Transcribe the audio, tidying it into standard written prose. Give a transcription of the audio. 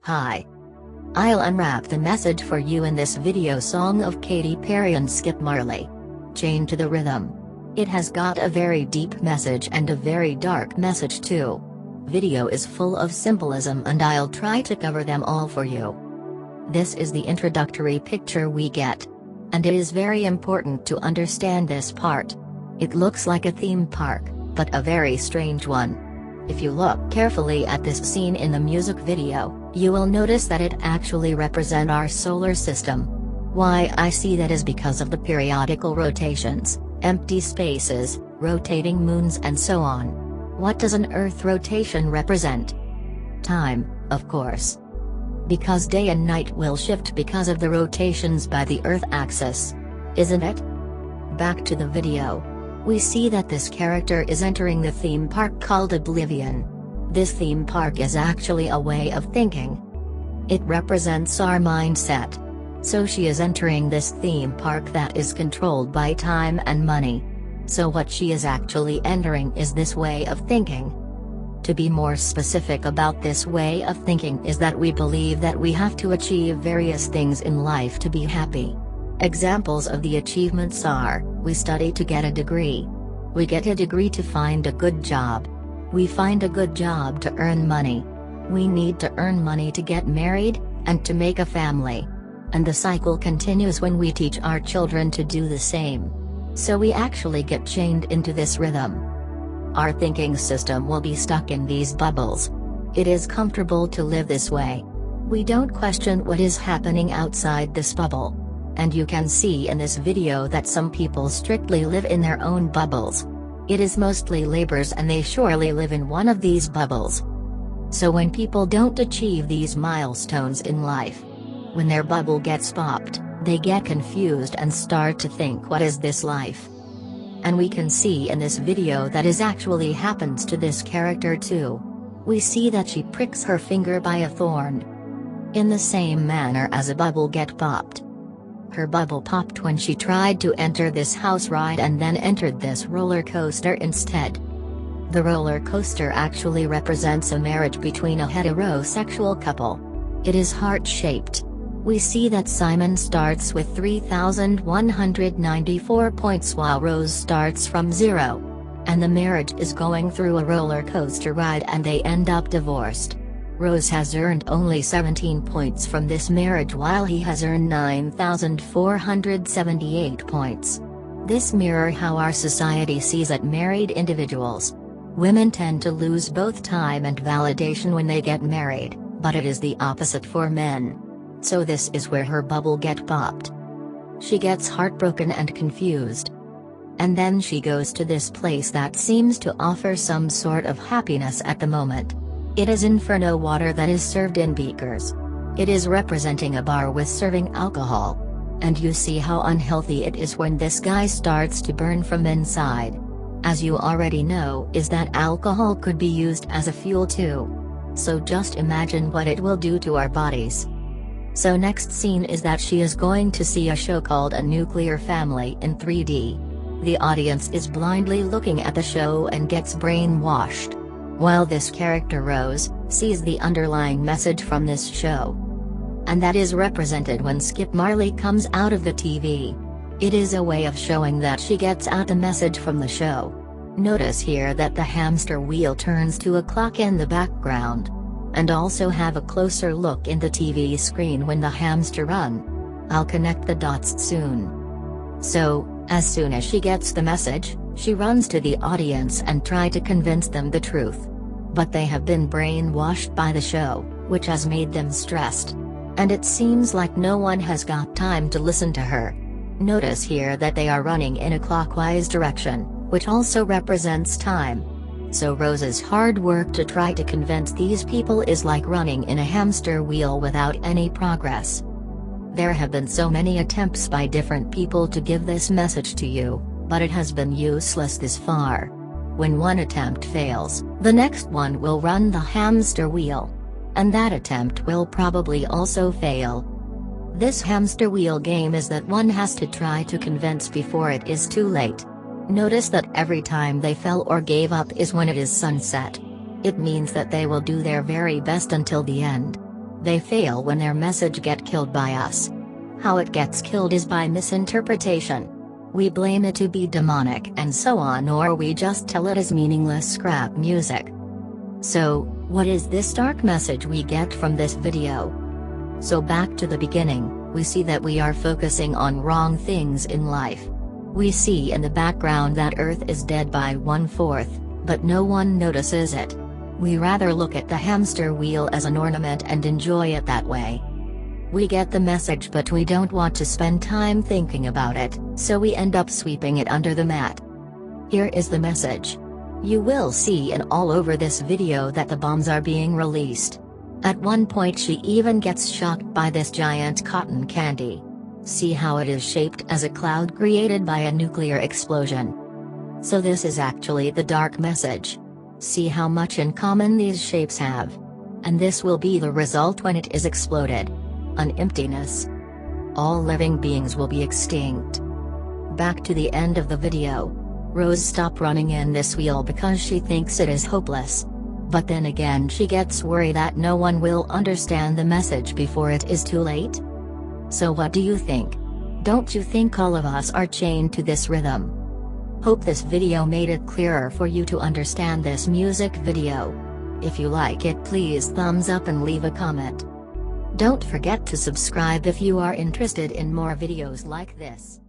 Hi. I'll unwrap the message for you in this video song of Katy Perry and Skip Marley. Chained to the Rhythm. It has got a very deep message and a very dark message too. Video is full of symbolism and I'll try to cover them all for you. This is the introductory picture we get. And it is very important to understand this part. It looks like a theme park, but a very strange one. If you look carefully at this scene in the music video, you will notice that it actually represents our solar system. Why I see that is because of the periodical rotations, empty spaces, rotating moons and so on. What does an Earth rotation represent? Time, of course. Because day and night will shift because of the rotations by the Earth axis. Isn't it? Back to the video. We see that this character is entering the theme park called Oblivion. This theme park is actually a way of thinking. It represents our mindset. So she is entering this theme park that is controlled by time and money. So what she is actually entering is this way of thinking. To be more specific about this way of thinking is that we believe that we have to achieve various things in life to be happy. Examples of the achievements are, we study to get a degree. We get a degree to find a good job. We find a good job to earn money. We need to earn money to get married, and to make a family. And the cycle continues when we teach our children to do the same. So we actually get chained into this rhythm. Our thinking system will be stuck in these bubbles. It is comfortable to live this way. We don't question what is happening outside this bubble. And you can see in this video that some people strictly live in their own bubbles. It is mostly laborers and they surely live in one of these bubbles. So when people don't achieve these milestones in life, when their bubble gets popped, they get confused and start to think, what is this life? And we can see in this video that is actually happens to this character too. We see that she pricks her finger by a thorn. In the same manner as a bubble get popped. Her bubble popped when she tried to enter this house ride and then entered this roller coaster instead. The roller coaster actually represents a marriage between a heterosexual couple. It is heart-shaped. We see that Simon starts with 3,194 points while Rose starts from 0. And the marriage is going through a roller coaster ride and they end up divorced. Rose has earned only 17 points from this marriage while he has earned 9,478 points. This mirrors how our society sees at married individuals. Women tend to lose both time and validation when they get married, but it is the opposite for men. So this is where her bubble get popped. She gets heartbroken and confused. And then she goes to this place that seems to offer some sort of happiness at the moment. It is Inferno water that is served in beakers. It is representing a bar with serving alcohol. And you see how unhealthy it is when this guy starts to burn from inside. As you already know is that alcohol could be used as a fuel too. So just imagine what it will do to our bodies. So next scene is that she is going to see a show called A Nuclear Family in 3D. The audience is blindly looking at the show and gets brainwashed. While this character Rose sees the underlying message from this show. And that is represented when Skip Marley comes out of the TV. It is a way of showing that she gets out the message from the show. Notice here that the hamster wheel turns to a clock in the background. And also have a closer look in the TV screen when the hamster run. I'll connect the dots soon. So, as soon as she gets the message, she runs to the audience and try to convince them the truth. But they have been brainwashed by the show, which has made them stressed. And it seems like no one has got time to listen to her. Notice here that they are running in a clockwise direction, which also represents time. So Rose's hard work to try to convince these people is like running in a hamster wheel without any progress. There have been so many attempts by different people to give this message to you, but it has been useless this far. When one attempt fails, the next one will run the hamster wheel. And that attempt will probably also fail. This hamster wheel game is that one has to try to convince before it is too late. Notice that every time they fell or gave up is when it is sunset. It means that they will do their very best until the end. They fail when their message get killed by us. How it gets killed is by misinterpretation. We blame it to be demonic and so on, or we just tell it is meaningless scrap music. So, what is this dark message we get from this video? So back to the beginning, we see that we are focusing on wrong things in life. We see in the background that Earth is dead by 1/4, but no one notices it. We rather look at the hamster wheel as an ornament and enjoy it that way. We get the message, but we don't want to spend time thinking about it, so we end up sweeping it under the mat. Here is the message. You will see in all over this video that the bombs are being released. At one point she even gets shocked by this giant cotton candy. See how it is shaped as a cloud created by a nuclear explosion. So this is actually the dark message. See how much in common these shapes have. And this will be the result when it is exploded. An emptiness. All living beings will be extinct. Back to the end of the video. Rose stops running in this wheel because she thinks it is hopeless. But then again she gets worried that no one will understand the message before it is too late. So what do you think? Don't you think all of us are chained to this rhythm? Hope this video made it clearer for you to understand this music video. If you like it, please thumbs up and leave a comment. Don't forget to subscribe if you are interested in more videos like this.